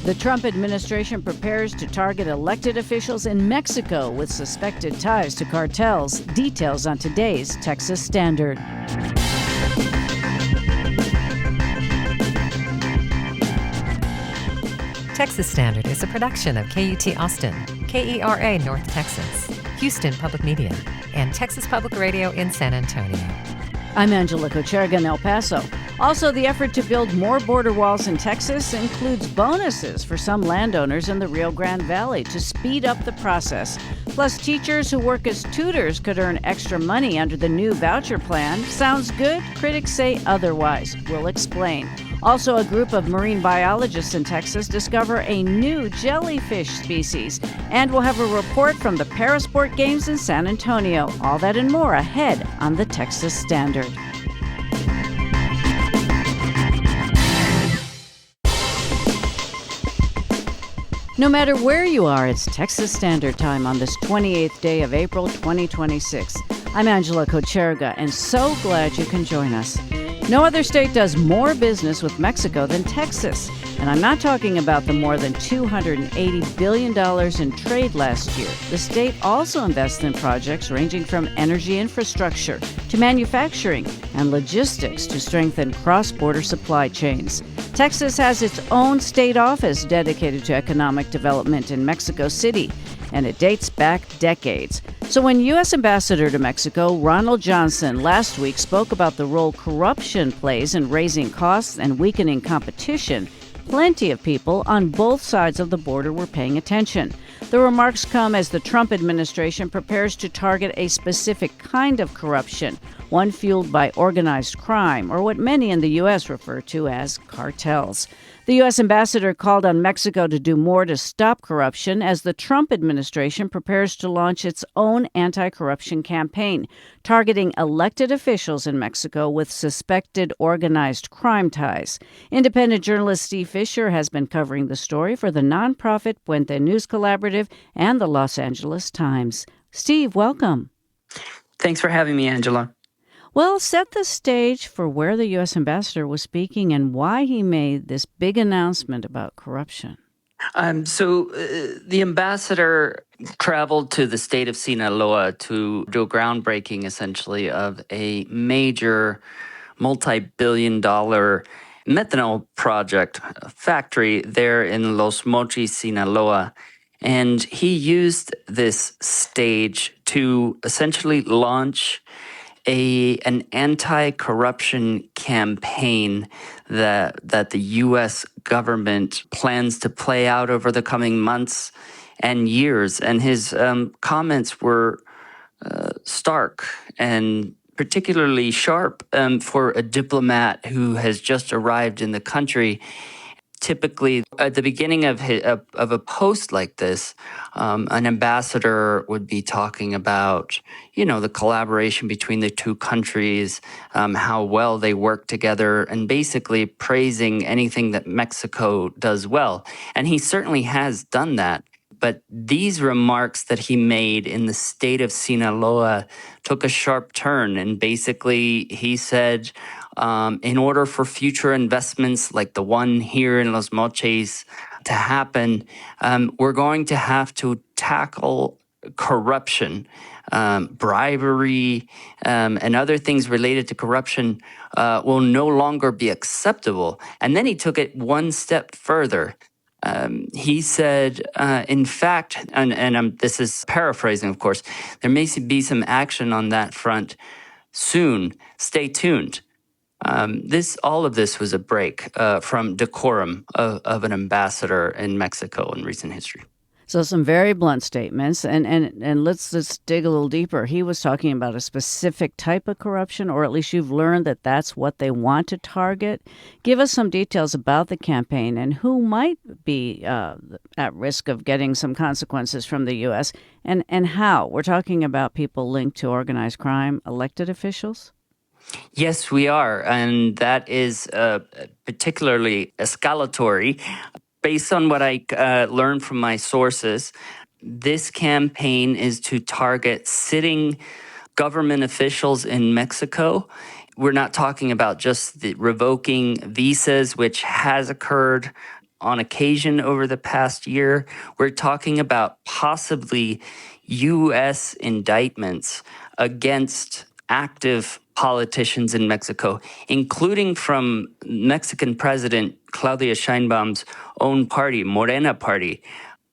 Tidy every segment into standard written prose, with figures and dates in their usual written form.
The Trump administration prepares to target elected officials in Mexico with suspected ties to cartels. Details on today's Texas Standard. Texas Standard is a production of KUT Austin, KERA North Texas, Houston Public Media, and Texas Public Radio in San Antonio. I'm Angela Kocherga in El Paso. Also, the effort to build more border walls in Texas includes bonuses for some landowners in the Rio Grande Valley to speed up the process. Plus, teachers who work as tutors could earn extra money under the new voucher plan. Sounds good? Critics say otherwise. We'll explain. Also, a group of marine biologists in Texas discover a new jellyfish species. And we'll have a report from the Parasport Games in San Antonio. All that and more ahead on the Texas Standard. No matter where you are, it's Texas Standard Time on this 28th day of April 2026. I'm Angela Kocherga, and so glad you can join us. No other state does more business with Mexico than Texas. And I'm not talking about the more than $280 billion in trade last year. The state also invests in projects ranging from energy infrastructure to manufacturing and logistics to strengthen cross-border supply chains. Texas has its own state office dedicated to economic development in Mexico City, and it dates back decades. So when U.S. Ambassador to Mexico Ronald Johnson last week spoke about the role corruption plays in raising costs and weakening competition, plenty of people on both sides of the border were paying attention. The remarks come as the Trump administration prepares to target a specific kind of corruption, one fueled by organized crime, or what many in the U.S. refer to as cartels. The U.S. ambassador called on Mexico to do more to stop corruption as the Trump administration prepares to launch its own anti-corruption campaign, targeting elected officials in Mexico with suspected organized crime ties. Independent journalist Steve Fisher has been covering the story for the nonprofit Puente News Collaborative and the Los Angeles Times. Steve, welcome. Thanks for having me, Angela. Well, set the stage for where the U.S. ambassador was speaking and why he made this big announcement about corruption. The ambassador traveled to the state of Sinaloa to do a groundbreaking, essentially, of a major multi-billion-dollar methanol project factory there in Los Mochis, Sinaloa. And he used this stage to essentially launch an anti-corruption campaign that the U.S. government plans to play out over the coming months and years. And his comments were stark and particularly sharp for a diplomat who has just arrived in the country. Typically, at the beginning of a post like this, an ambassador would be talking about, the collaboration between the two countries, how well they work together, and basically praising anything that Mexico does well. And he certainly has done that. But these remarks that he made in the state of Sinaloa took a sharp turn. And basically, he said, in order for future investments like the one here in Los Mochis to happen, we're going to have to tackle corruption, bribery, and other things related to corruption will no longer be acceptable. And then he took it one step further. He said, in fact, and this is paraphrasing, of course, there may be some action on that front soon. Stay tuned. All of this was a break from decorum of an ambassador in Mexico in recent history. So some very blunt statements, and let's just dig a little deeper. He was talking about a specific type of corruption, or at least you've learned that that's what they want to target. Give us some details about the campaign and who might be at risk of getting some consequences from the U.S. and how. We're talking about people linked to organized crime, elected officials? Yes, we are, and that is particularly escalatory. Based on what I learned from my sources, this campaign is to target sitting government officials in Mexico. We're not talking about just the revoking visas, which has occurred on occasion over the past year. We're talking about possibly U.S. indictments against active politicians in Mexico, including from Mexican President Claudia Sheinbaum's own party, Morena party.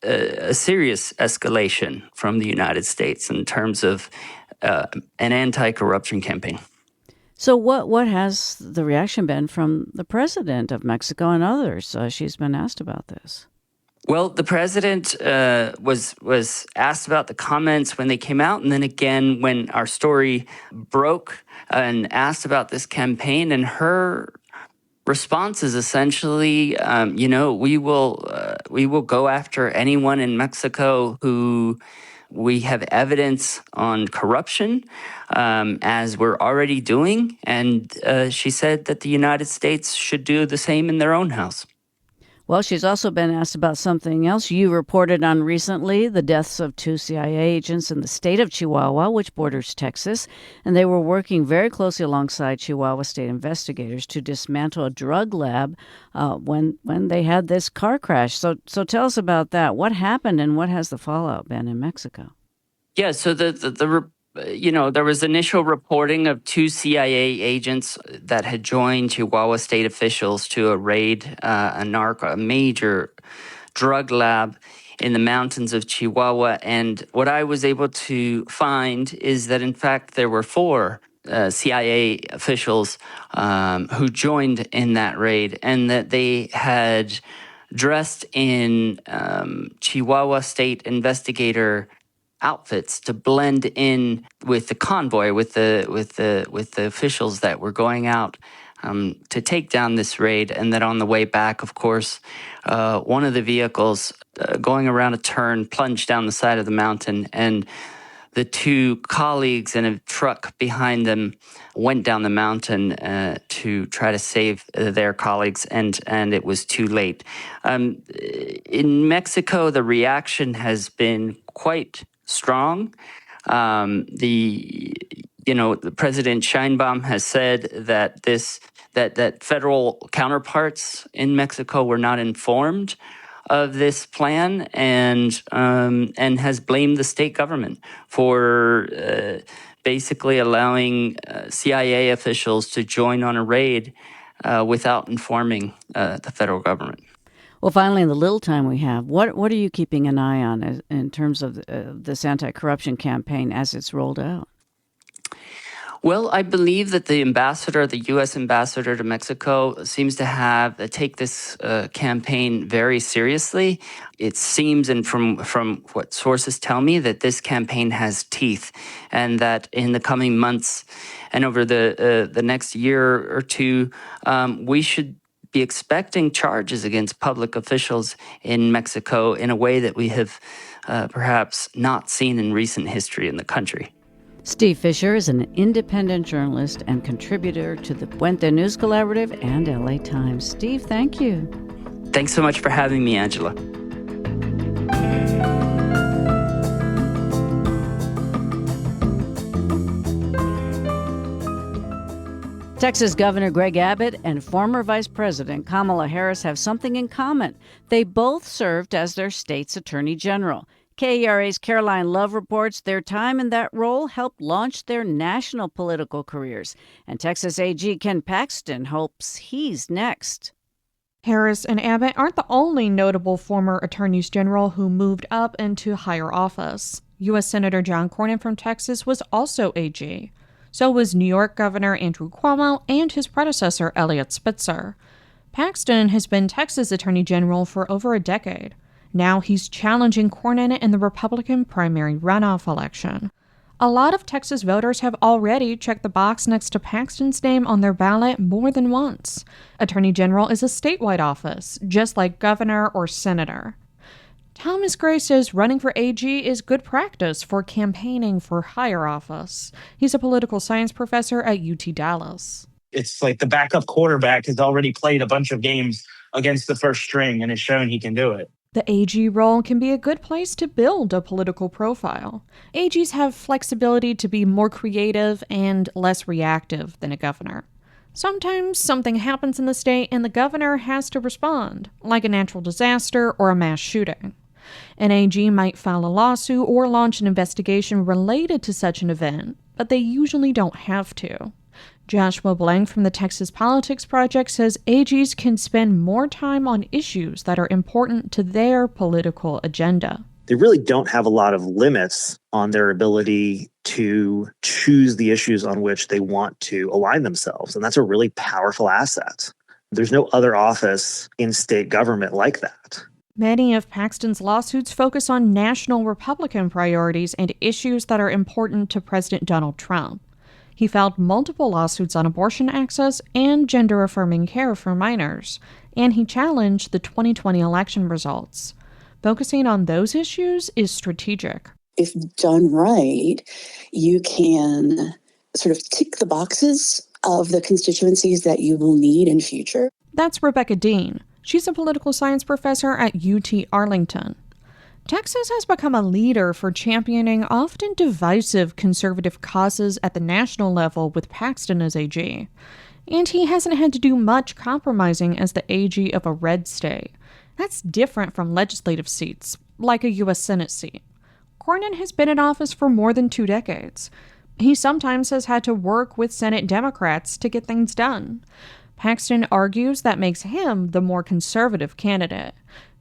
A serious escalation from the United States in terms of an anti-corruption campaign. So what has the reaction been from the president of Mexico and others? She's been asked about this. Well, the president was asked about the comments when they came out, and then again when our story broke, and asked about this campaign, and her response is essentially, we will go after anyone in Mexico who we have evidence on corruption, as we're already doing. And she said that the United States should do the same in their own house. Well, she's also been asked about something else you reported on recently, the deaths of 2 CIA agents in the state of Chihuahua, which borders Texas, and they were working very closely alongside Chihuahua state investigators to dismantle a drug lab when they had this car crash. So tell us about that. What happened and what has the fallout been in Mexico? Yeah, so there was initial reporting of 2 CIA agents that had joined Chihuahua state officials to a raid, a major drug lab in the mountains of Chihuahua. And what I was able to find is that, in fact, there were 4 CIA officials who joined in that raid, and that they had dressed in Chihuahua state investigator outfits to blend in with the convoy, with the officials that were going out to take down this raid. And then on the way back, of course, one of the vehicles going around a turn plunged down the side of the mountain, and the 2 colleagues in a truck behind them went down the mountain to try to save their colleagues, and it was too late. In Mexico, the reaction has been quite strong. The President Sheinbaum has said that that federal counterparts in Mexico were not informed of this plan, and has blamed the state government for basically allowing CIA officials to join on a raid without informing the federal government. Well, finally, in the little time we have, what are you keeping an eye on in terms of this anti-corruption campaign as it's rolled out? Well, I believe that the U.S. ambassador to Mexico, seems to take this campaign very seriously. It seems, and from what sources tell me, that this campaign has teeth, and that in the coming months and over the next year or two, we should be expecting charges against public officials in Mexico in a way that we have perhaps not seen in recent history in the country. Steve Fisher is an independent journalist and contributor to the Puente News Collaborative and LA Times. Steve, thank you. Thanks so much for having me, Angela. Texas Governor Greg Abbott and former Vice President Kamala Harris have something in common. They both served as their state's attorney general. KERA's Caroline Love reports their time in that role helped launch their national political careers. And Texas AG Ken Paxton hopes he's next. Harris and Abbott aren't the only notable former attorneys general who moved up into higher office. U.S. Senator John Cornyn from Texas was also AG. So was New York Governor Andrew Cuomo and his predecessor, Eliot Spitzer. Paxton has been Texas Attorney General for over a decade. Now he's challenging Cornyn in the Republican primary runoff election. A lot of Texas voters have already checked the box next to Paxton's name on their ballot more than once. Attorney General is a statewide office, just like governor or senator. Thomas Gray says running for AG is good practice for campaigning for higher office. He's a political science professor at UT Dallas. It's like the backup quarterback has already played a bunch of games against the first string and has shown he can do it. The AG role can be a good place to build a political profile. AGs have flexibility to be more creative and less reactive than a governor. Sometimes something happens in the state and the governor has to respond, like a natural disaster or a mass shooting. An AG might file a lawsuit or launch an investigation related to such an event, but they usually don't have to. Joshua Blank from the Texas Politics Project says AGs can spend more time on issues that are important to their political agenda. They really don't have a lot of limits on their ability to choose the issues on which they want to align themselves. And that's a really powerful asset. There's no other office in state government like that. Many of Paxton's lawsuits focus on national Republican priorities and issues that are important to President Donald Trump. He filed multiple lawsuits on abortion access and gender-affirming care for minors, and he challenged the 2020 election results. Focusing on those issues is strategic. If done right, you can sort of tick the boxes of the constituencies that you will need in future. That's Rebecca Dean. She's a political science professor at UT Arlington. Texas has become a leader for championing often divisive conservative causes at the national level with Paxton as AG. And he hasn't had to do much compromising as the AG of a red state. That's different from legislative seats, like a U.S. Senate seat. Cornyn has been in office for more than 2 decades. He sometimes has had to work with Senate Democrats to get things done. Paxton argues that makes him the more conservative candidate.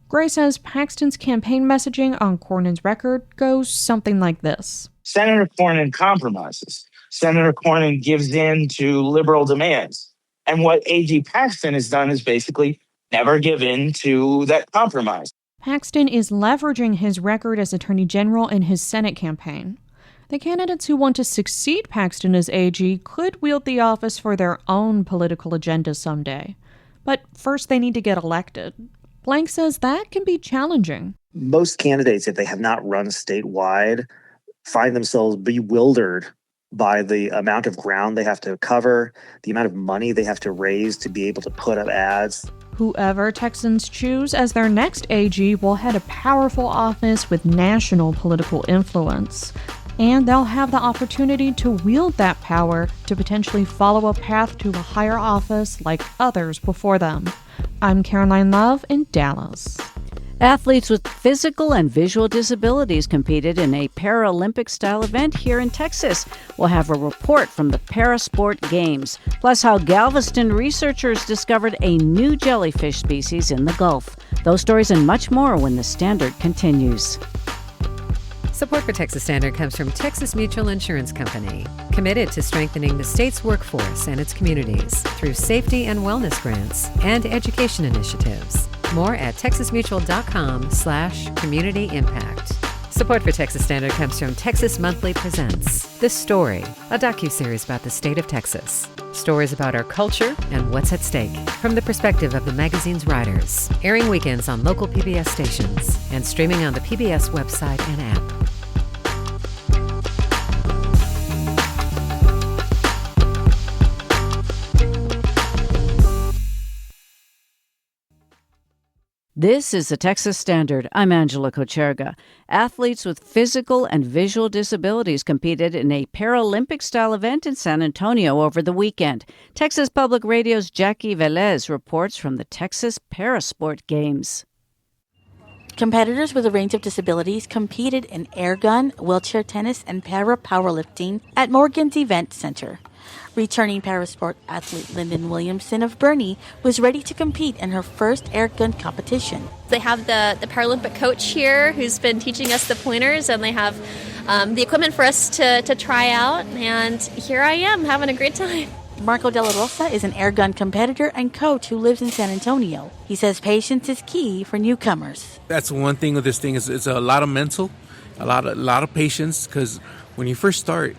Gray says Paxton's campaign messaging on Cornyn's record goes something like this. Senator Cornyn compromises. Senator Cornyn gives in to liberal demands. And what AG Paxton has done is basically never give in to that compromise. Paxton is leveraging his record as Attorney General in his Senate campaign. The candidates who want to succeed Paxton as AG could wield the office for their own political agenda someday. But first they need to get elected. Blank says that can be challenging. Most candidates, if they have not run statewide, find themselves bewildered by the amount of ground they have to cover, the amount of money they have to raise to be able to put up ads. Whoever Texans choose as their next AG will head a powerful office with national political influence. And they'll have the opportunity to wield that power to potentially follow a path to a higher office like others before them. I'm Caroline Love in Dallas. Athletes with physical and visual disabilities competed in a Paralympic-style event here in Texas. We'll have a report from the Parasport Games, plus how Galveston researchers discovered a new jellyfish species in the Gulf. Those stories and much more when the Standard continues. Support for Texas Standard comes from Texas Mutual Insurance Company, committed to strengthening the state's workforce and its communities through safety and wellness grants and education initiatives. More at texasmutual.com/community impact. Support for Texas Standard comes from Texas Monthly Presents The Story, a docuseries about the state of Texas. Stories about our culture and what's at stake from the perspective of the magazine's writers. Airing weekends on local PBS stations and streaming on the PBS website and app. This is the Texas Standard. I'm Angela Kocherga. Athletes with physical and visual disabilities competed in a Paralympic-style event in San Antonio over the weekend. Texas Public Radio's Jackie Velez reports from the Texas Parasport Games. Competitors with a range of disabilities competed in air gun, wheelchair tennis, and para-powerlifting at Morgan's Event Center. Returning parasport athlete Lyndon Williamson of Bernie was ready to compete in her first air gun competition. They have the Paralympic coach here who's been teaching us the pointers, and they have the equipment for us to try out, and here I am having a great time. Marco De La Rosa is an air gun competitor and coach who lives in San Antonio. He says patience is key for newcomers. That's one thing with this thing is it's a lot of mental, a lot of patience, because when you first start,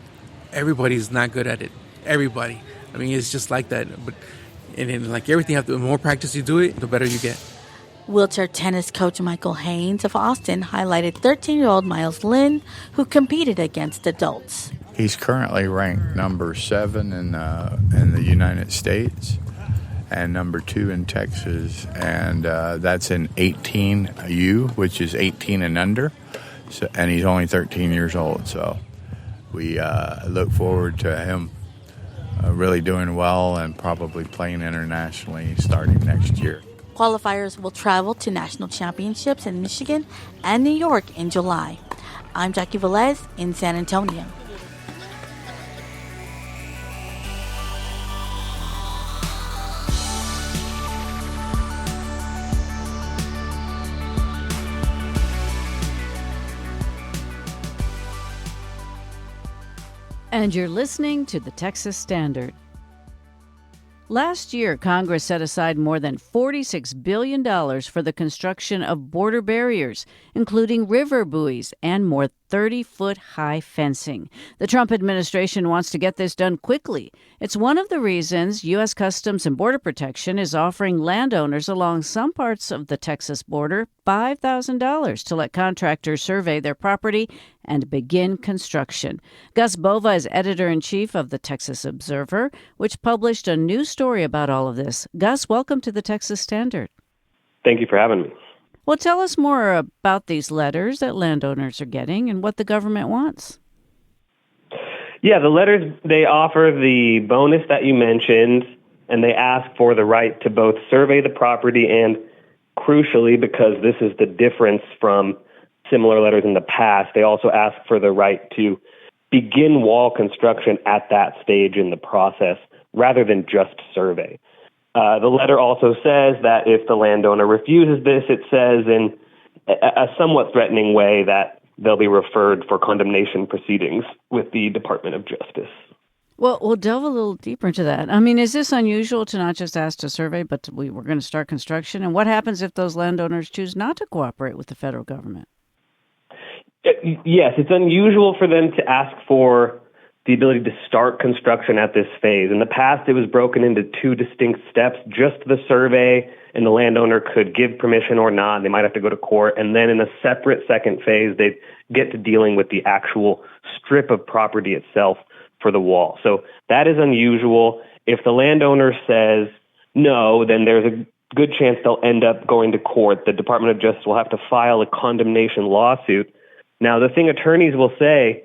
everybody's not good at it. Everybody. I mean, it's just like that. But and then, like everything, the more practice you do it, the better you get. Wheelchair tennis coach Michael Haynes of Austin highlighted 13-year-old Miles Lynn, who competed against adults. He's currently ranked number 7 in the United States and number 2 in Texas, and that's in 18U, which is 18 and under. So, and he's only 13 years old. So we look forward to him really doing well and probably playing internationally starting next year. Qualifiers will travel to national championships in Michigan and New York in July. I'm Jackie Velez in San Antonio. And you're listening to the Texas Standard. Last year, Congress set aside more than $46 billion for the construction of border barriers, including river buoys and more 30-foot-high fencing. The Trump administration wants to get this done quickly. It's one of the reasons U.S. Customs and Border Protection is offering landowners along some parts of the Texas border $5,000 to let contractors survey their property and begin construction. Gus Bova is editor-in-chief of the Texas Observer, which published a new story about all of this. Gus, welcome to the Texas Standard. Thank you for having me. Well, tell us more about these letters that landowners are getting and what the government wants. Yeah, the letters, they offer the bonus that you mentioned, and they ask for the right to both survey the property and, crucially, because this is the difference from similar letters in the past, they also ask for the right to begin wall construction at that stage in the process rather than just survey. The letter also says that if the landowner refuses this, it says in a somewhat threatening way that they'll be referred for condemnation proceedings with the Department of Justice. Well, we'll delve a little deeper into that. I mean, is this unusual to not just ask to survey, but we're going to start construction? And what happens if those landowners choose not to cooperate with the federal government? Yes, it's unusual for them to ask for the ability to start construction at this phase. In the past, it was broken into two distinct steps, just the survey, and the landowner could give permission or not. They might have to go to court. And then in a separate second phase, they'd get to dealing with the actual strip of property itself for the wall. So that is unusual. If the landowner says no, then there's a good chance they'll end up going to court. The Department of Justice will have to file a condemnation lawsuit. Now, the thing attorneys will say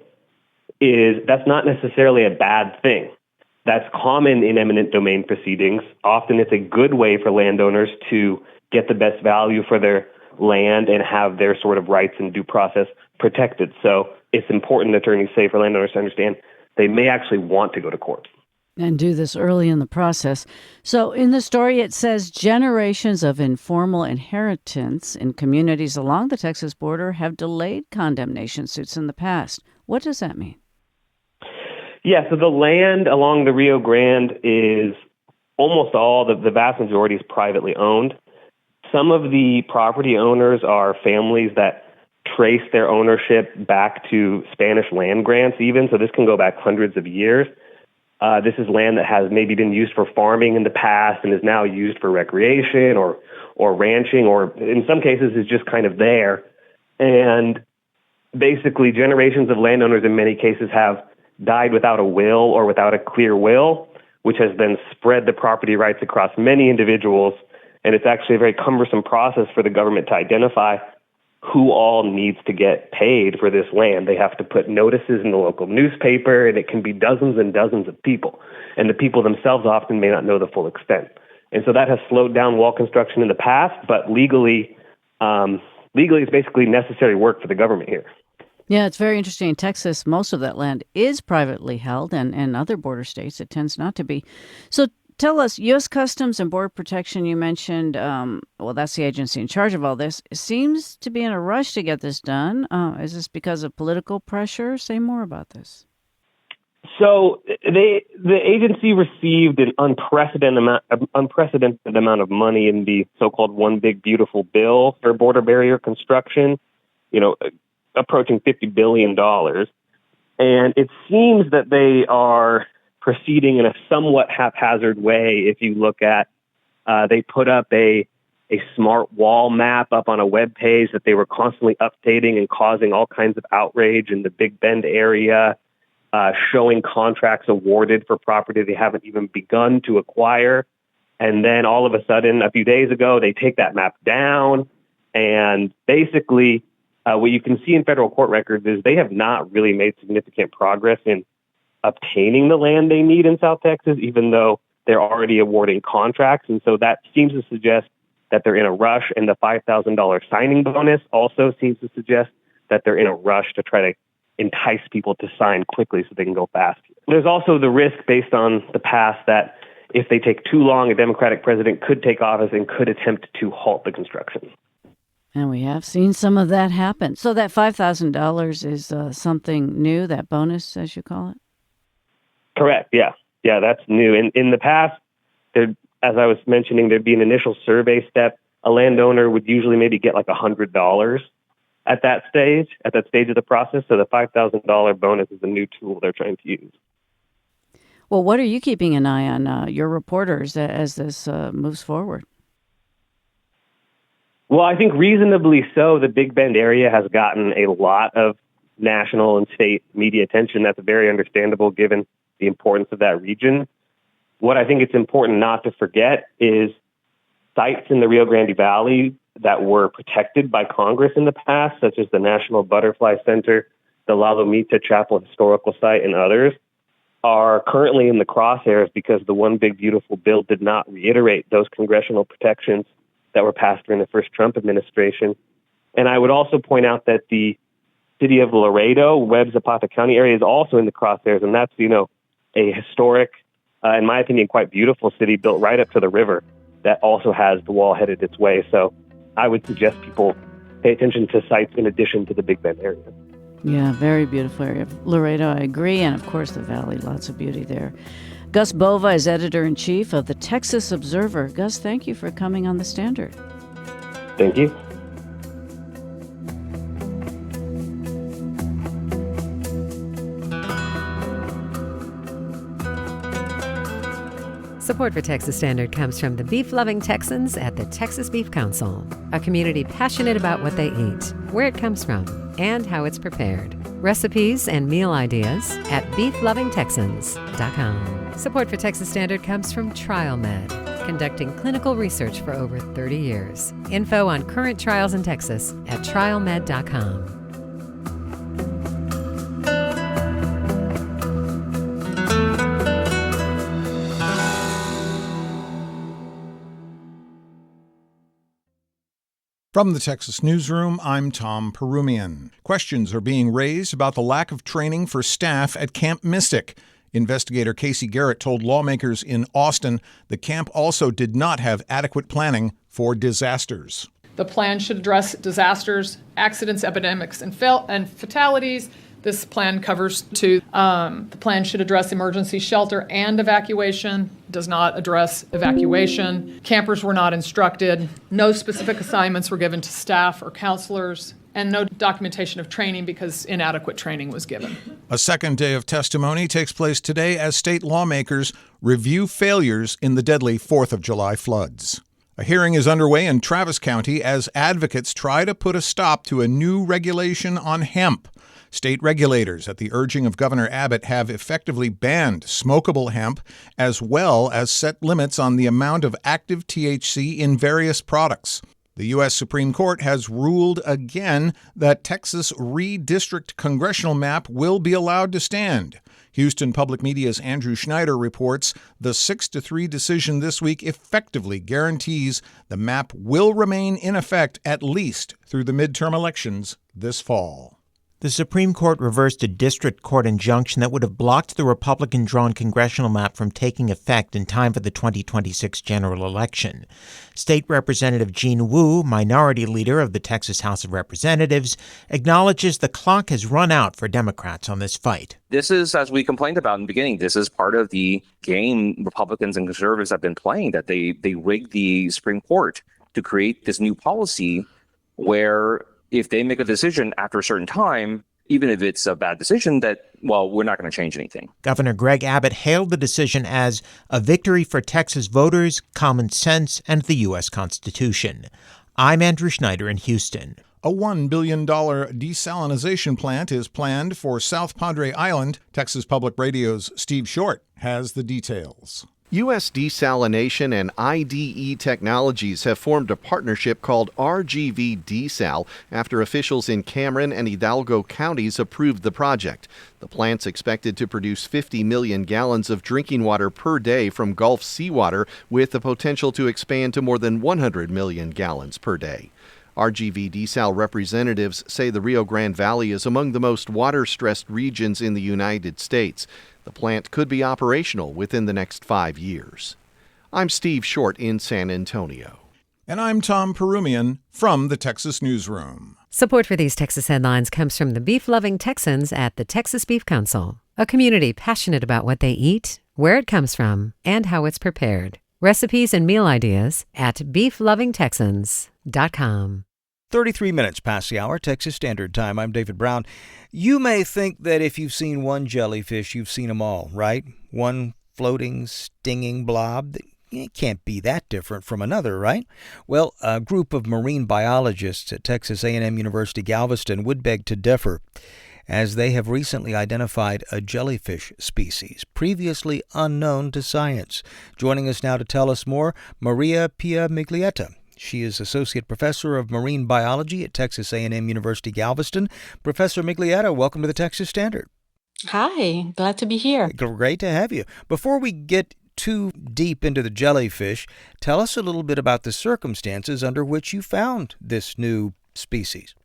is that's not necessarily a bad thing. That's common in eminent domain proceedings. Often it's a good way for landowners to get the best value for their land and have their sort of rights and due process protected. So it's important, attorneys say, for landowners to understand they may actually want to go to court. And do this early in the process. So in the story, it says generations of informal inheritance in communities along the Texas border have delayed condemnation suits in the past. What does that mean? Yeah, so the land along the Rio Grande is almost all, the vast majority is privately owned. Some of the property owners are families that trace their ownership back to Spanish land grants even, so this can go back hundreds of years. This is land that has maybe been used for farming in the past and is now used for recreation or ranching, or in some cases is just kind of there. And basically generations of landowners in many cases have died without a will or without a clear will, which has then spread the property rights across many individuals. And it's actually a very cumbersome process for the government to identify who all needs to get paid for this land. They have to put notices in the local newspaper, and it can be dozens and dozens of people. And the people themselves often may not know the full extent. And so that has slowed down wall construction in the past, but legally it's basically necessary work for the government here. Yeah, it's very interesting. In Texas, most of that land is privately held, and in other border states, it tends not to be. So tell us, U.S. Customs and Border Protection, you mentioned, that's the agency in charge of all this. It seems to be in a rush to get this done. Is this because of political pressure? Say more about this. So the agency received an unprecedented amount of money in the so-called One Big Beautiful Bill for border barrier construction, approaching $50 billion. And it seems that they are proceeding in a somewhat haphazard way. If you look at, they put up a smart wall map up on a web page that they were constantly updating and causing all kinds of outrage in the Big Bend area, showing contracts awarded for property they haven't even begun to acquire. And then all of a sudden, a few days ago, they take that map down. And basically, what you can see in federal court records is they have not really made significant progress in obtaining the land they need in South Texas, even though they're already awarding contracts. And so that seems to suggest that they're in a rush. And the $5,000 signing bonus also seems to suggest that they're in a rush to try to entice people to sign quickly so they can go fast. There's also the risk based on the past that if they take too long, a Democratic president could take office and could attempt to halt the construction. And we have seen some of that happen. So that $5,000 is something new, that bonus, as you call it? Correct, yeah. Yeah, that's new. In the past, as I was mentioning, there'd be an initial survey step. A landowner would usually maybe get like $100 at that stage of the process. So the $5,000 bonus is a new tool they're trying to use. Well, what are you keeping an eye on, your reporters, as this moves forward? Well, I think reasonably so. The Big Bend area has gotten a lot of national and state media attention. That's very understandable given the importance of that region. What I think it's important not to forget is sites in the Rio Grande Valley that were protected by Congress in the past, such as the National Butterfly Center, the La Lomita Chapel Historical Site, and others, are currently in the crosshairs because the One Big Beautiful Bill did not reiterate those congressional protections that were passed during the first Trump administration. And I would also point out that the city of Laredo, Webb-Zapata County area, is also in the crosshairs, and that's, a historic, in my opinion, quite beautiful city built right up to the river that also has the wall headed its way. So I would suggest people pay attention to sites in addition to the Big Bend area. Yeah, very beautiful area. Laredo, I agree, and of course the valley, lots of beauty there. Gus Bova is editor-in-chief of the Texas Observer. Gus, thank you for coming on The Standard. Thank you. Support for Texas Standard comes from the beef-loving Texans at the Texas Beef Council, a community passionate about what they eat, where it comes from, and how it's prepared. Recipes and meal ideas at beeflovingtexans.com. Support for Texas Standard comes from TrialMed, conducting clinical research for over 30 years. Info on current trials in Texas at trialmed.com. From the Texas Newsroom, I'm Tom Perumian. Questions are being raised about the lack of training for staff at Camp Mystic. Investigator Casey Garrett told lawmakers in Austin the camp also did not have adequate planning for disasters. The plan should address disasters, accidents, epidemics, and fatalities. This plan covers two. The plan should address emergency shelter and evacuation, does not address evacuation. Campers were not instructed. No specific assignments were given to staff or counselors, and no documentation of training because inadequate training was given. A second day of testimony takes place today as state lawmakers review failures in the deadly 4th of July floods. A hearing is underway in Travis County as advocates try to put a stop to a new regulation on hemp. State regulators, at the urging of Governor Abbott, have effectively banned smokable hemp, as well as set limits on the amount of active THC in various products. The U.S. Supreme Court has ruled again that Texas' redistrict congressional map will be allowed to stand. Houston Public Media's Andrew Schneider reports the 6-3 decision this week effectively guarantees the map will remain in effect at least through the midterm elections this fall. The Supreme Court reversed a district court injunction that would have blocked the Republican-drawn congressional map from taking effect in time for the 2026 general election. State Representative Jean Wu, minority leader of the Texas House of Representatives, acknowledges the clock has run out for Democrats on this fight. This is, as we complained about in the beginning, this is part of the game Republicans and conservatives have been playing, that they rigged the Supreme Court to create this new policy where if they make a decision after a certain time, even if it's a bad decision, that, well, we're not going to change anything. Governor Greg Abbott hailed the decision as a victory for Texas voters, common sense, and the U.S. Constitution. I'm Andrew Schneider in Houston. A $1 billion desalinization plant is planned for South Padre Island. Texas Public Radio's Steve Short has the details. U.S. Desalination and IDE Technologies have formed a partnership called RGV Desal after officials in Cameron and Hidalgo counties approved the project. The plant's expected to produce 50 million gallons of drinking water per day from Gulf seawater, with the potential to expand to more than 100 million gallons per day. RGV Desal representatives say the Rio Grande Valley is among the most water-stressed regions in the United States. The plant could be operational within the next 5 years. I'm Steve Short in San Antonio. And I'm Tom Perumian from the Texas Newsroom. Support for these Texas headlines comes from the beef-loving Texans at the Texas Beef Council, a community passionate about what they eat, where it comes from, and how it's prepared. Recipes and meal ideas at beeflovingtexans.com. 33 minutes past the hour, Texas Standard Time. I'm David Brown. You may think that if you've seen one jellyfish, you've seen them all, right? One floating, stinging blob. It can't be that different from another, right? Well, a group of marine biologists at Texas A&M University Galveston would beg to differ, as they have recently identified a jellyfish species previously unknown to science. Joining us now to tell us more, Maria Pia Miglietta. She is Associate Professor of Marine Biology at Texas A&M University Galveston. Professor Miglietta, welcome to the Texas Standard. Hi, glad to be here. Great to have you. Before we get too deep into the jellyfish, tell us a little bit about the circumstances under which you found this new species.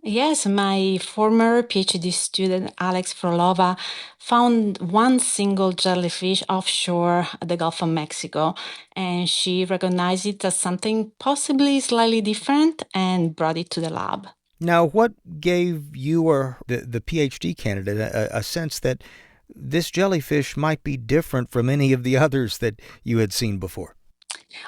Yes, my former PhD student, Alex Frolova, found one single jellyfish offshore the Gulf of Mexico, and she recognized it as something possibly slightly different and brought it to the lab. Now, what gave you or the PhD candidate a sense that this jellyfish might be different from any of the others that you had seen before?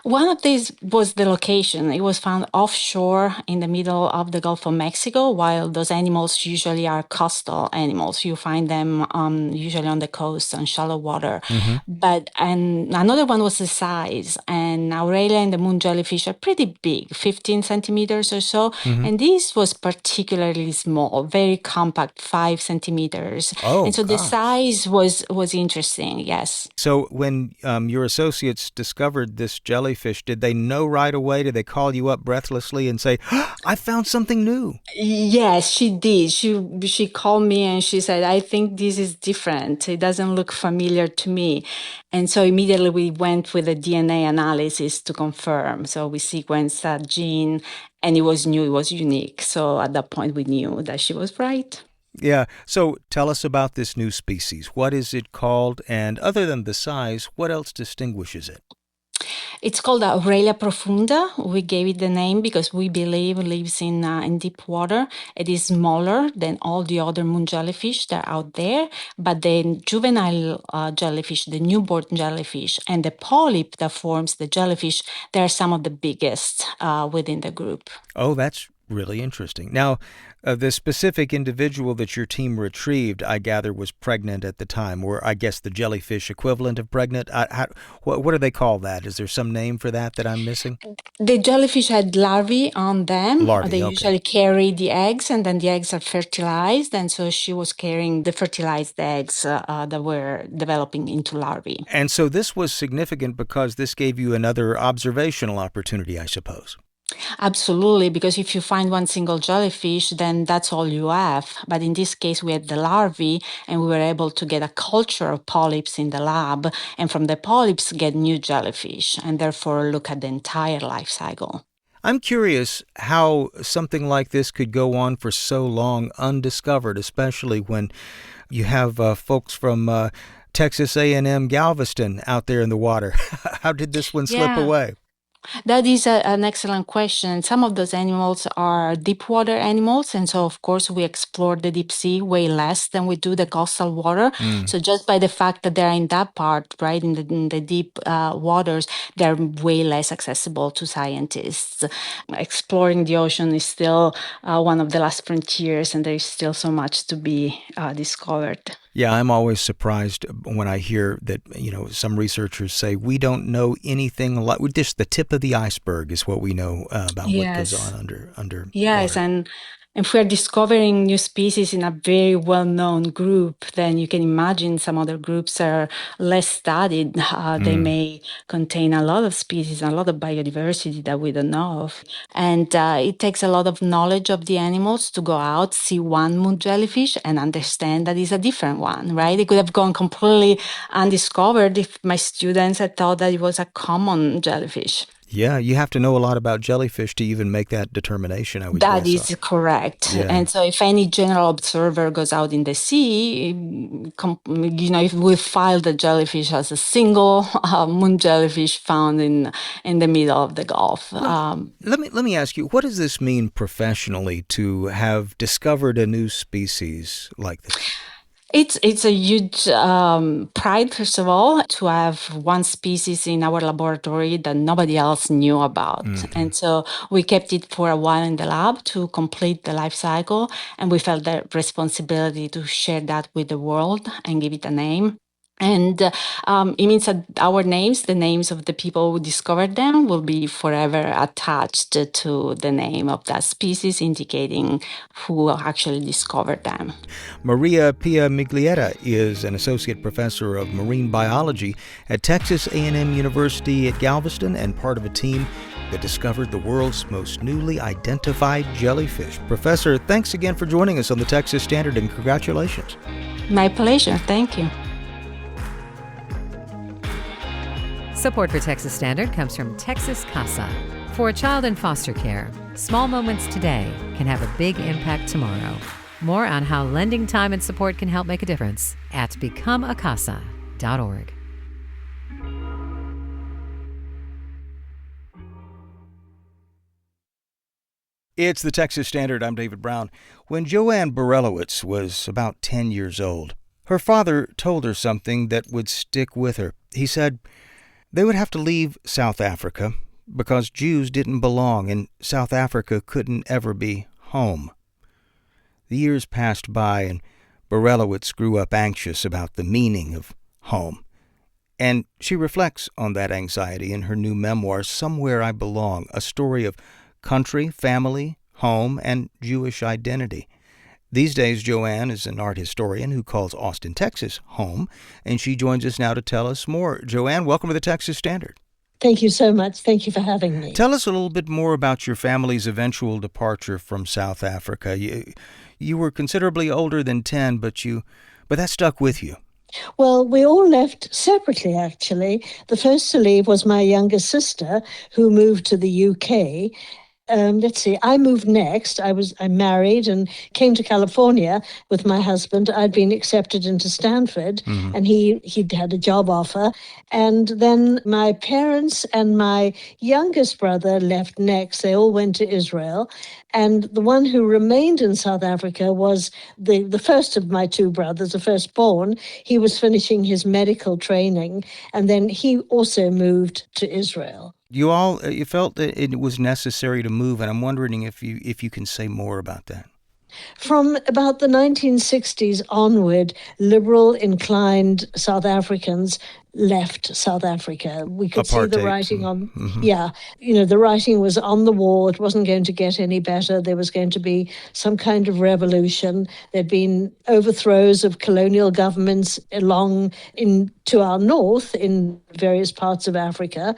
One of these was the location. It was found offshore in the middle of the Gulf of Mexico, while those animals usually are coastal animals. You find them usually on the coast, on shallow water. And another one was the size. And Aurelia and the moon jellyfish are pretty big, 15 centimeters or so. And this was particularly small, very compact, 5 centimeters. Oh, and so the size was interesting, yes. So when your associates discovered this jellyfish, did they know right away? Did they call you up breathlessly and say, I found something new? Yes, she did. She called me and she said, I think this is different. It doesn't look familiar to me. And so immediately we went with a DNA analysis to confirm. So we sequenced that gene and it was new, it was unique. So at that point we knew that she was right. Yeah. So tell us about this new species. What is it called? And other than the size, what else distinguishes it? It's called Aurelia profunda. We gave it the name because we believe it lives in deep water. It is smaller than all the other moon jellyfish that are out there, but the juvenile jellyfish, the newborn jellyfish, and the polyp that forms the jellyfish, they're some of the biggest within the group. Oh, that's really interesting. Now, the specific individual that your team retrieved, I gather, was pregnant at the time, or I guess the jellyfish equivalent of pregnant. What do they call that? Is there some name for that I'm missing? The jellyfish had larvae on them. They okay. usually carry the eggs, and then the eggs are fertilized. And so she was carrying the fertilized eggs that were developing into larvae. And so this was significant because this gave you another observational opportunity, I suppose. Absolutely, because if you find one single jellyfish, then that's all you have. But in this case, we had the larvae, and we were able to get a culture of polyps in the lab, and from the polyps get new jellyfish, and therefore look at the entire life cycle. I'm curious how something like this could go on for so long undiscovered, especially when you have folks from Texas A&M Galveston out there in the water. How did this one slip away? That is an excellent question. Some of those animals are deep water animals. And so, of course, we explore the deep sea way less than we do the coastal water. So just by the fact that they're in that part, right, in the deep waters, they're way less accessible to scientists. Exploring the ocean is still one of the last frontiers, and there is still so much to be discovered. Yeah, I'm always surprised when I hear that, some researchers say we don't know anything like just the tip of the iceberg is what we know about what goes on under Yes, water. and If we're discovering new species in a very well-known group, then you can imagine some other groups are less studied. They may contain a lot of species, a lot of biodiversity that we don't know of. And it takes a lot of knowledge of the animals to go out, see one moon jellyfish, and understand that it's a different one, right? It could have gone completely undiscovered if my students had thought that it was a common jellyfish. Yeah, you have to know a lot about jellyfish to even make that determination, I would That guess. is correct. Yeah. And so if any general observer goes out in the sea, if we file the jellyfish as a single moon jellyfish found in the middle of the Gulf. Let me ask you, what does this mean professionally to have discovered a new species like this? It's a huge pride, first of all, to have one species in our laboratory that nobody else knew about. And so we kept it for a while in the lab to complete the life cycle, and we felt the responsibility to share that with the world and give it a name. And it means that our names, the names of the people who discovered them, will be forever attached to the name of that species, indicating who actually discovered them. Maria Pia Miglietta is an associate professor of marine biology at Texas A&M University at Galveston and part of a team that discovered the world's most newly identified jellyfish. Professor, thanks again for joining us on the Texas Standard, and congratulations. My pleasure. Thank you. Support for Texas Standard comes from Texas CASA. For a child in foster care, small moments today can have a big impact tomorrow. More on how lending time and support can help make a difference at becomeacasa.org. It's the Texas Standard. I'm David Brown. When Joanne Borelowitz was about 10 years old, her father told her something that would stick with her. He said they would have to leave South Africa because Jews didn't belong and South Africa couldn't ever be home. The years passed by and Borelowitz grew up anxious about the meaning of home. And she reflects on that anxiety in her new memoir, Somewhere I Belong, a story of country, family, home, and Jewish identity. These days, Joanne is an art historian who calls Austin, Texas, home, and she joins us now to tell us more. Joanne, welcome to the Texas Standard. Thank you so much. Thank you for having me. Tell us a little bit more about your family's eventual departure from South Africa. You were considerably older than 10, but that stuck with you. Well, we all left separately, actually. The first to leave was my younger sister, who moved to the UK. I moved next. I married and came to California with my husband. I'd been accepted into Stanford, and he'd had a job offer. And then my parents and my youngest brother left next. They all went to Israel. And the one who remained in South Africa was the first of my two brothers, the firstborn. He was finishing his medical training, and then he also moved to Israel. You felt that it was necessary to move, and I'm wondering if you can say more about that. From about the 1960s onward, liberal-inclined South Africans left South Africa. We could see the writing on, the writing was on the wall. It wasn't going to get any better. There was going to be some kind of revolution. There'd been overthrows of colonial governments to our north in various parts of Africa.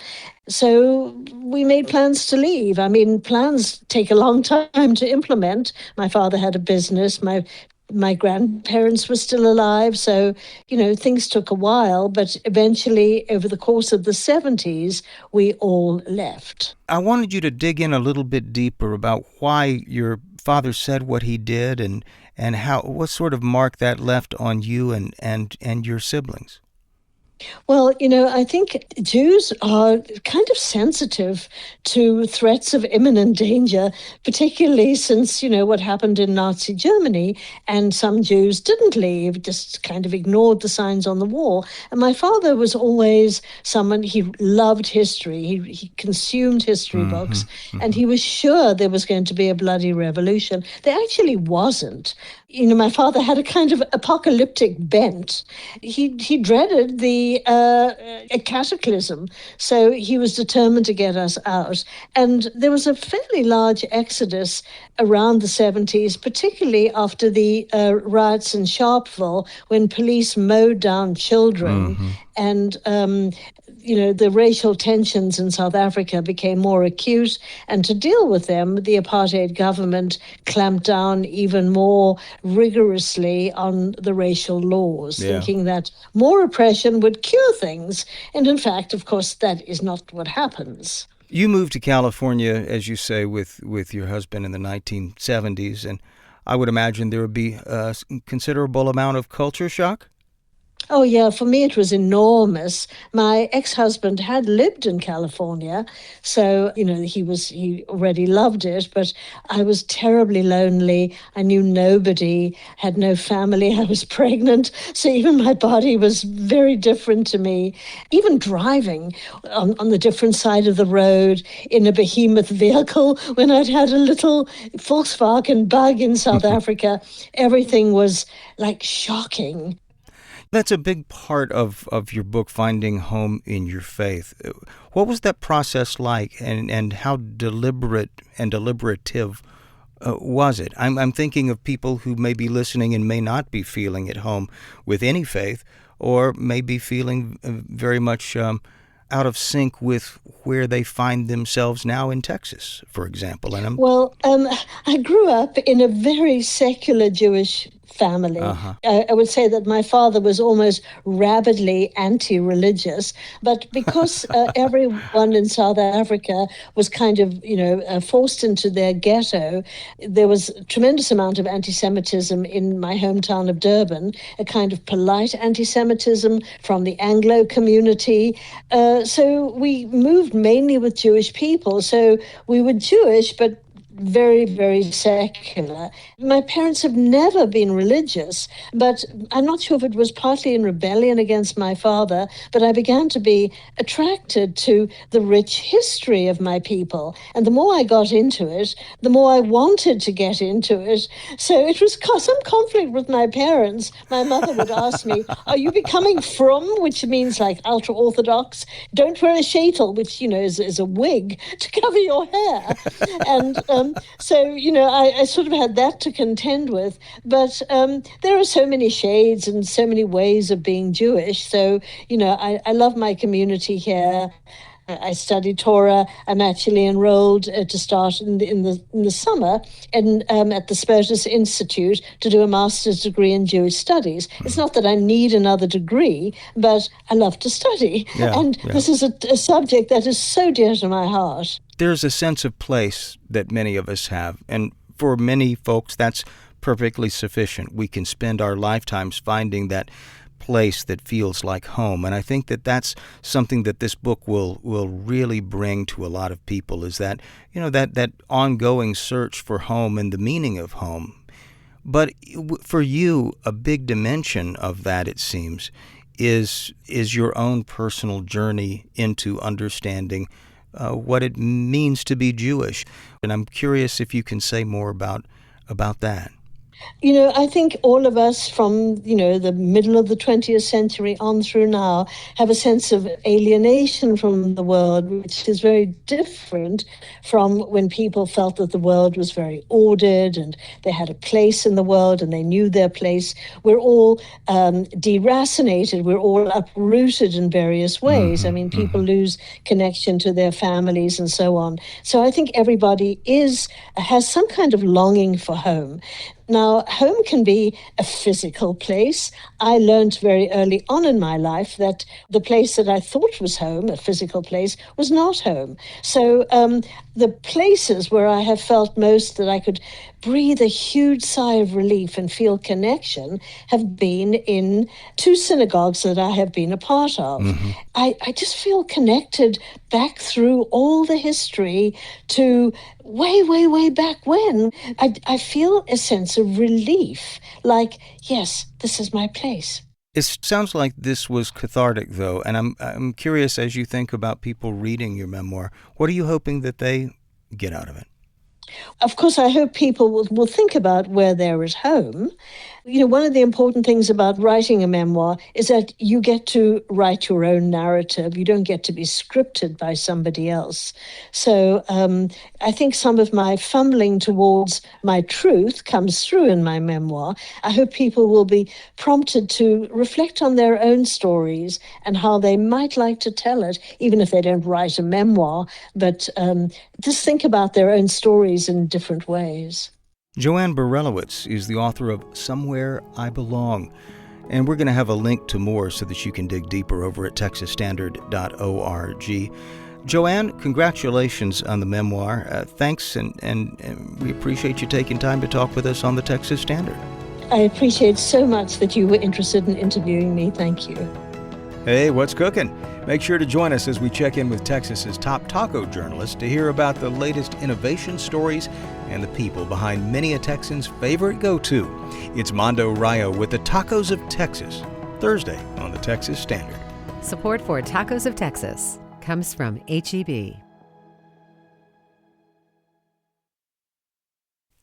So we made plans to leave. I mean, plans take a long time to implement. My father had a business. My grandparents were still alive, so, things took a while, but eventually, over the course of the 70s, we all left. I wanted you to dig in a little bit deeper about why your father said what he did and what sort of mark that left on you and your siblings. Well, I think Jews are kind of sensitive to threats of imminent danger, particularly since, what happened in Nazi Germany. And some Jews didn't leave, just kind of ignored the signs on the wall. And my father was always someone, he loved history. He consumed history books, and he was sure there was going to be a bloody revolution. There actually wasn't. My father had a kind of apocalyptic bent. He dreaded the be a cataclysm. So he was determined to get us out. And there was a fairly large exodus around the 70s, particularly after the riots in Sharpeville, when police mowed down children. And the racial tensions in South Africa became more acute, and to deal with them, the apartheid government clamped down even more rigorously on the racial laws, thinking that more oppression would cure things. And in fact, of course, that is not what happens. You moved to California, as you say, with your husband in the 1970s, and I would imagine there would be a considerable amount of culture shock? Oh, yeah, for me it was enormous. My ex-husband had lived in California, so, he already loved it, but I was terribly lonely. I knew nobody, had no family. I was pregnant, so even my body was very different to me. Even driving on the different side of the road in a behemoth vehicle when I'd had a little Volkswagen Bug in South Africa, everything was like shocking. That's a big part of your book, Finding Home in Your Faith. What was that process like, and how deliberate and deliberative was it? I'm thinking of people who may be listening and may not be feeling at home with any faith, or may be feeling very much out of sync with where they find themselves now in Texas, for example. I grew up in a very secular Jewish family. I would say that my father was almost rabidly anti-religious, but because everyone in South Africa was kind of, forced into their ghetto, there was a tremendous amount of anti-Semitism in my hometown of Durban, a kind of polite anti-Semitism from the Anglo community. So we moved mainly with Jewish people. So we were Jewish, but very, very secular. My parents have never been religious, but I'm not sure if it was partly in rebellion against my father, but I began to be attracted to the rich history of my people. And the more I got into it, the more I wanted to get into it. So it was some conflict with my parents. My mother would ask me, are you becoming frum, which means like ultra-Orthodox? Don't wear a sheitel, which, is a wig to cover your hair. And I sort of had that to contend with. But there are so many shades and so many ways of being Jewish. So, I love my community here. I studied Torah. I'm actually enrolled to start in the summer at the Spertus Institute to do a master's degree in Jewish studies. It's not that I need another degree, but I love to study. This is a subject that is so dear to my heart. There's a sense of place that many of us have, and for many folks, that's perfectly sufficient. We can spend our lifetimes finding that place that feels like home, and I think that that's something that this book will really bring to a lot of people, is that, that ongoing search for home and the meaning of home. But for you, a big dimension of that, it seems, is your own personal journey into understanding what it means to be Jewish. And I'm curious if you can say more about that. I think all of us from, the middle of the 20th century on through now have a sense of alienation from the world, which is very different from when people felt that the world was very ordered and they had a place in the world and they knew their place. We're all deracinated. We're all uprooted in various ways. I mean, people lose connection to their families and so on. So I think everybody has some kind of longing for home. Now, home can be a physical place. I learned very early on in my life that the place that I thought was home, a physical place, was not home. So the places where I have felt most that I could breathe a huge sigh of relief and feel connection have been in two synagogues that I have been a part of. I just feel connected back through all the history to way, way, way back when. I feel a sense of relief, like, yes, this is my place. It sounds like this was cathartic, though, and I'm curious, as you think about people reading your memoir, what are you hoping that they get out of it? Of course, I hope people will think about where they're at home. One of the important things about writing a memoir is that you get to write your own narrative. You don't get to be scripted by somebody else. So I think some of my fumbling towards my truth comes through in my memoir. I hope people will be prompted to reflect on their own stories and how they might like to tell it, even if they don't write a memoir, but just think about their own stories in different ways. Joanne Borelowitz is the author of Somewhere I Belong, and we're going to have a link to more so that you can dig deeper over at texasstandard.org. Joanne, congratulations on the memoir. Thanks, and we appreciate you taking time to talk with us on the Texas Standard. I appreciate so much that you were interested in interviewing me. Thank you. Hey, what's cooking? Make sure to join us as we check in with Texas's top taco journalists to hear about the latest innovation stories and the people behind many a Texan's favorite go-to. It's Mondo Rio with the Tacos of Texas, Thursday on the Texas Standard. Support for Tacos of Texas comes from H-E-B.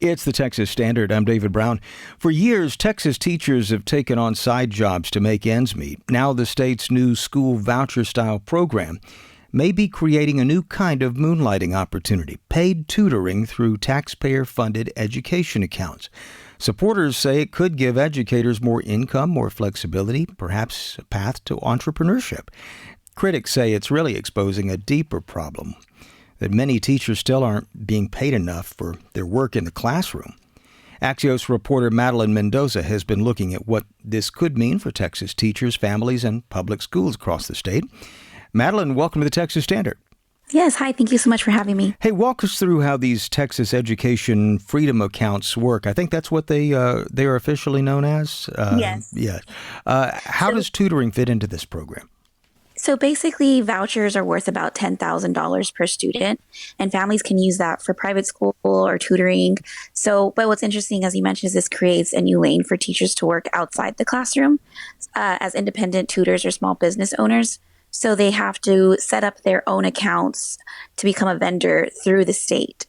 It's the Texas Standard. I'm David Brown. For years, Texas teachers have taken on side jobs to make ends meet. Now the state's new school voucher-style program may be creating a new kind of moonlighting opportunity, paid tutoring through taxpayer-funded education accounts. Supporters say it could give educators more income, more flexibility, perhaps a path to entrepreneurship. Critics say it's really exposing a deeper problem, that many teachers still aren't being paid enough for their work in the classroom. Axios reporter Madeline Mendoza has been looking at what this could mean for Texas teachers, families, and public schools across the state. Madeline, welcome to the Texas Standard. Yes, hi. Thank you so much for having me. Hey, walk us through how these Texas Education Freedom Accounts work. I think that's what they are officially known as. Yes. Yes. How does tutoring fit into this program? So basically, vouchers are worth about $10,000 per student, and families can use that for private school or tutoring. But what's interesting, as you mentioned, is this creates a new lane for teachers to work outside the classroom as independent tutors or small business owners. So they have to set up their own accounts to become a vendor through the state.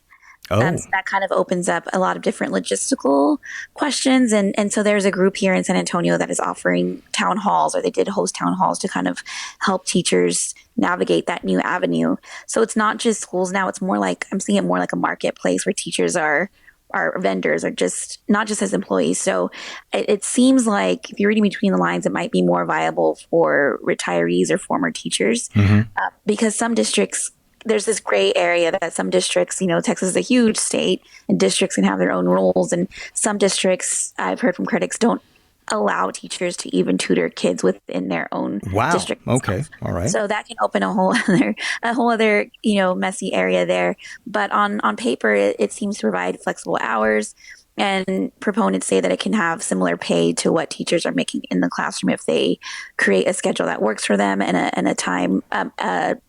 So that kind of opens up a lot of different logistical questions. And so there's a group here in San Antonio that is offering town halls, or they did host town halls to kind of help teachers navigate that new avenue. So it's not just schools now. It's more like, I'm seeing it more like a marketplace where teachers are vendors, or just not just as employees. So it seems like, if you're reading between the lines, it might be more viable for retirees or former teachers, because some districts, there's this gray area that some districts, Texas is a huge state, and districts can have their own rules. And some districts, I've heard from critics, don't allow teachers to even tutor kids within their own district. Okay. All right. So that can open a whole other, messy area there. But on paper, it seems to provide flexible hours. And proponents say that it can have similar pay to what teachers are making in the classroom if they create a schedule that works for them, and a time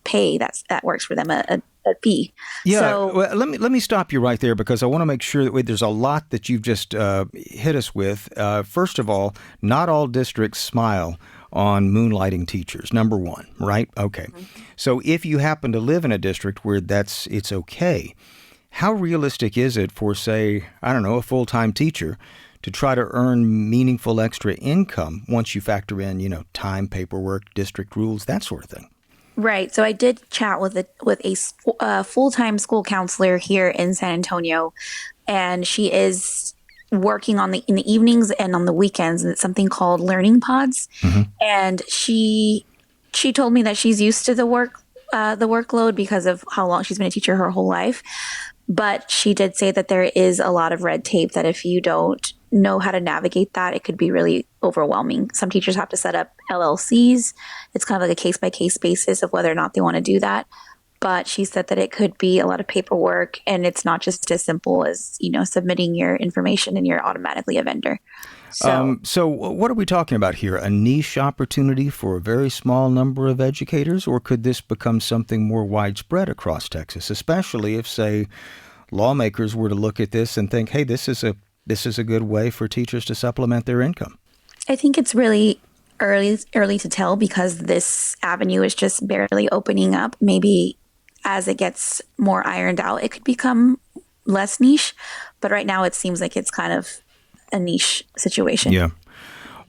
pay that works for them, a fee. Yeah. So, well, let me stop you right there, because I want to make sure that there's a lot that you've just hit us with. First of all, not all districts smile on moonlighting teachers, number one, right? Okay. So if you happen to live in a district where it's okay, how realistic is it for, say, a full-time teacher to try to earn meaningful extra income once you factor in, time, paperwork, district rules, that sort of thing? Right. So I did chat with a full-time school counselor here in San Antonio, and she is working in the evenings and on the weekends, and it's something called learning pods. And she told me that she's used to the workload because of how long she's been a teacher her whole life. But she did say that there is a lot of red tape, that if you don't know how to navigate that, it could be really overwhelming. Some teachers have to set up LLCs. It's kind of like a case-by-case basis of whether or not they want to do that. But she said that it could be a lot of paperwork, and it's not just as simple as, submitting your information and you're automatically a vendor. So what are we talking about here? A niche opportunity for a very small number of educators, or could this become something more widespread across Texas, especially if, say, lawmakers were to look at this and think, hey, this is a good way for teachers to supplement their income? I think it's really early to tell, because this avenue is just barely opening up. Maybe as it gets more ironed out, it could become less niche. But right now it seems like it's kind of a niche situation. Yeah.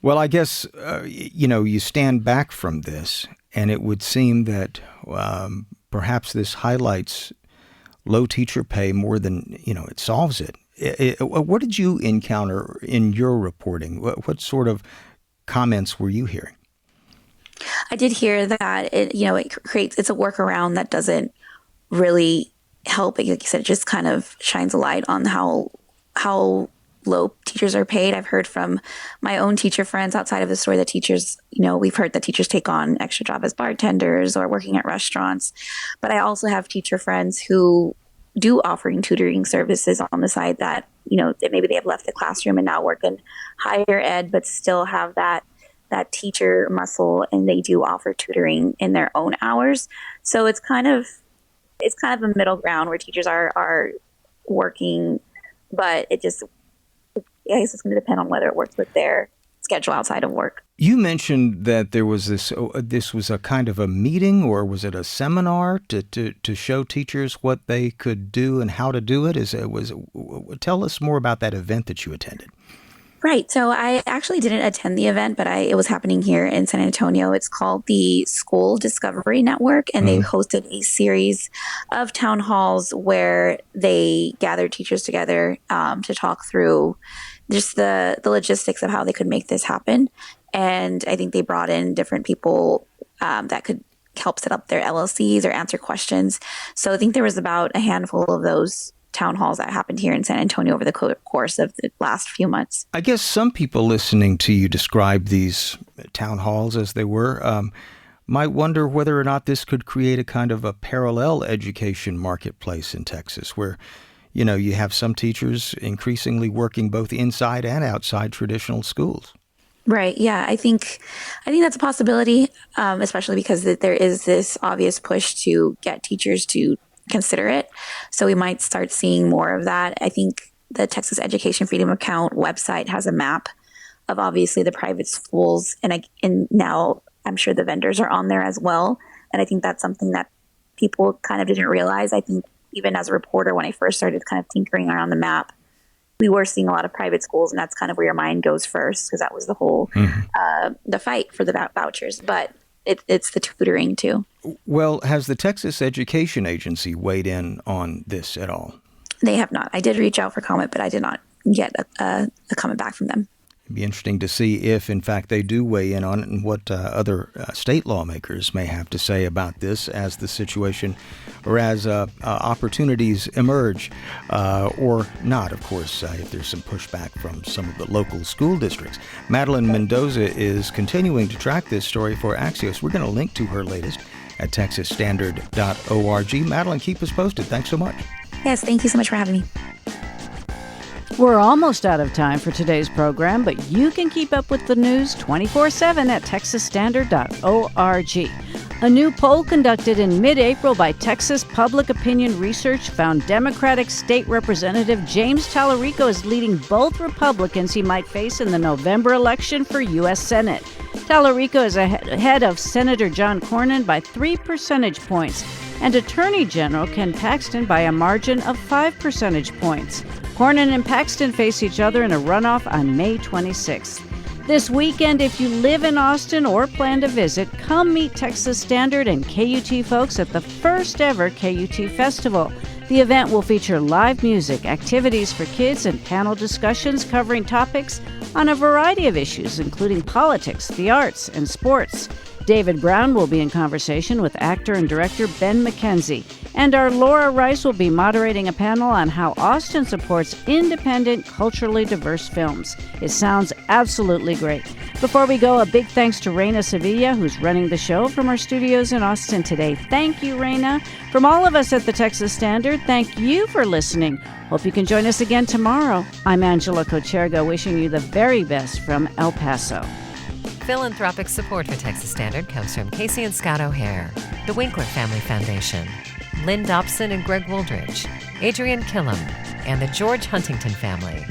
Well, I guess, you stand back from this, and it would seem that perhaps this highlights low teacher pay more than, it solves it. What did you encounter in your reporting? What sort of comments were you hearing? I did hear that it's a workaround that doesn't really help. Like you said, it just kind of shines a light on how low teachers are paid. I've heard from my own teacher friends outside of the store that teachers, we've heard that teachers take on extra job as bartenders or working at restaurants. But I also have teacher friends who do offering tutoring services on the side that, that maybe they have left the classroom and now work in higher ed, but still have that teacher muscle, and they do offer tutoring in their own hours. So it's kind of a middle ground where teachers are working, but I guess it's going to depend on whether it works with their schedule outside of work. You mentioned that there was this was a kind of a meeting, or was it a seminar to show teachers what they could do and how to do it? Tell us more about that event that you attended. Right. So I actually didn't attend the event, but it was happening here in San Antonio. It's called the School Discovery Network, and they hosted a series of town halls where they gathered teachers together to talk through just the logistics of how they could make this happen. And I think they brought in different people that could help set up their LLCs or answer questions. So I think there was about a handful of those town halls that happened here in San Antonio over the course of the last few months. I guess some people listening to you describe these town halls as they were might wonder whether or not this could create a kind of a parallel education marketplace in Texas where, you have some teachers increasingly working both inside and outside traditional schools. Right. Yeah, I think that's a possibility, especially because there is this obvious push to get teachers to consider it. So we might start seeing more of that. I think the Texas Education Freedom Account website has a map of obviously the private schools, and now I'm sure the vendors are on there as well. And I think that's something that people kind of didn't realize. I think even as a reporter, when I first started kind of tinkering around the map, we were seeing a lot of private schools, and that's kind of where your mind goes first, because that was the whole the fight for the vouchers. But it's the tutoring too. Well, has the Texas Education Agency weighed in on this at all? They have not. I did reach out for comment, but I did not get a comment back from them. It'd be interesting to see if, in fact, they do weigh in on it and what other state lawmakers may have to say about this as the situation or as opportunities emerge or not, of course, if there's some pushback from some of the local school districts. Madeline Mendoza is continuing to track this story for Axios. We're going to link to her latest at texasstandard.org. Madeline, keep us posted. Thanks so much. Yes, thank you so much for having me. We're almost out of time for today's program, but you can keep up with the news 24/7 at texasstandard.org. A new poll conducted in mid-April by Texas Public Opinion Research found Democratic State Representative James Tallarico is leading both Republicans he might face in the November election for U.S. Senate. Tallarico is ahead of Senator John Cornyn by 3 percentage points, and Attorney General Ken Paxton by a margin of 5 percentage points. Cornyn and Paxton face each other in a runoff on May 26th. This weekend, if you live in Austin or plan to visit, come meet Texas Standard and KUT folks at the first ever KUT Festival. The event will feature live music, activities for kids, and panel discussions covering topics on a variety of issues, including politics, the arts, and sports. David Brown will be in conversation with actor and director Ben McKenzie. And our Laura Rice will be moderating a panel on how Austin supports independent, culturally diverse films. It sounds absolutely great. Before we go, a big thanks to Reina Sevilla, who's running the show from our studios in Austin today. Thank you, Reina. From all of us at the Texas Standard, thank you for listening. Hope you can join us again tomorrow. I'm Angela Kocherga, wishing you the very best from El Paso. Philanthropic support for Texas Standard comes from Casey and Scott O'Hare, the Winkler Family Foundation, Lynn Dobson and Greg Wooldridge, Adrian Killam, and the George Huntington family.